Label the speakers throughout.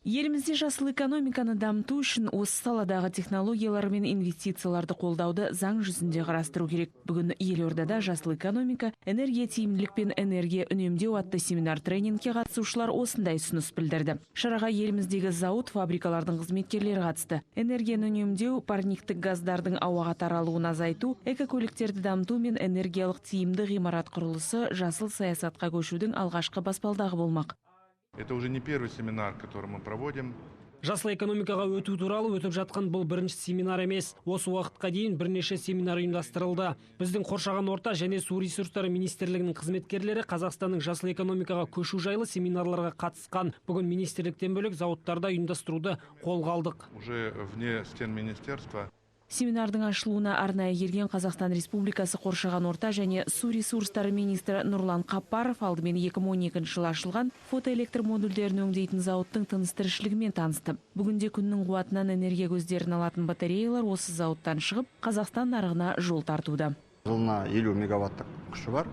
Speaker 1: Елімізде жасыл экономиканы дамыту үшін осы саладағы технологиялар мен инвестицияларды қолдауды заң жүзінде қарастыру керек. Бүгін елордада жасыл экономика, энергия тиімділік пен энергия үнемдеу атты семинар тренингке қатысушылар осындай ұсыныс білдірді. Шараға еліміздегі зауыт, фабрикалардың қызметкерлері қатысты. Энергияны үнемдеу, парниктік газдардың ауаға таралуын азайту, экокөліктерді дамыту мен энергиялық тиімді ғимарат құрылысы жасыл саясатқа көшудің алғашқы баспалдағы болмақ.
Speaker 2: Это уже не первый семинар, который мы проводим.
Speaker 3: Жасыл экономикаға өту туралы өтіп жатқан бұл бірінші семинар емес. Осы уақытқа дейін бірнеше семинар ұйымдастырылды. Біздің қоршаған орта және су ресурстары министрлігінің қызметкерлері Қазақстанның жасыл экономикаға көшу жайлы семинарларға қатысқан. Бүгін министрліктен бөлек зауыттарда ұйымдастыруды қолға алдық.
Speaker 2: Уже вне стен министерства.
Speaker 1: Семинардың ашылуына арнайы келген Қазақстан Республикасы қоршаған орта және су ресурстары министрі Нұрлан Қаппаров алдымен 2012 жылы ашылған фотоэлектр модульдерін өңдейтін зауыттың тыныс-тіршілігімен танысты. Бүгінде күннің қуатынан энергия көздерін алатын батареялар осы зауыттан шығып, Қазақстан нарығына жол тартуда.
Speaker 4: Жылына 50 мегаваттық күші бар.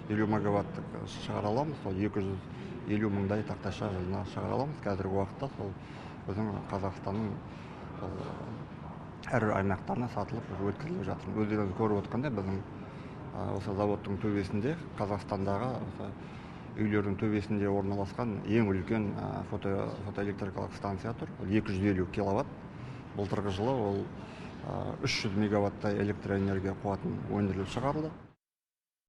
Speaker 4: 50 мегаваттық шығара аламыз. 250 мыңдай тақтайша жылына шығара аламыз. Қазіргі уақытта сол біздің Қазақстанның әр аймақтарына сатылып өткізіліп жатыр. Өздеріңіз көріп отқандай біздің осы заводтың төбесінде, Қазақстандағы үйлердің төбесінде орналасқан ең үлкен фотоэлектрикалық станция тұр. 250 киловатт. Былтырғы жылы ол 300 мегаватттай электроэнергия қуатын өндіріліп шығарылды.